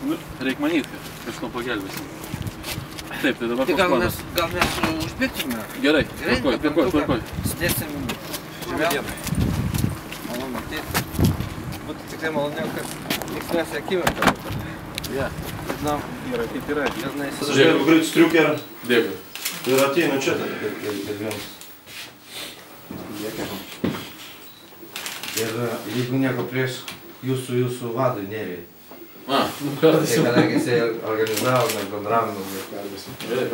Nu, reik manyti, kažko pagelbėsim. Taip, tai dabar Tai koks planas? gal mes užbėgtume? Gerai, tvarkoj. Sėsim žemiau. Malonu matyti. Būtų tikrai maloniau, kad linksmėsi akimirką. Ja. Žinau, yra kaip yra. Žiūrėk, greit striukę. Dėkui. Ir ateinu čia, kad vienas. Ir jeigu nieko prieš jūsų vadui Nerijai. Nu ką, Tai kadangi jisai organizavo, mes bendravom. Gerai,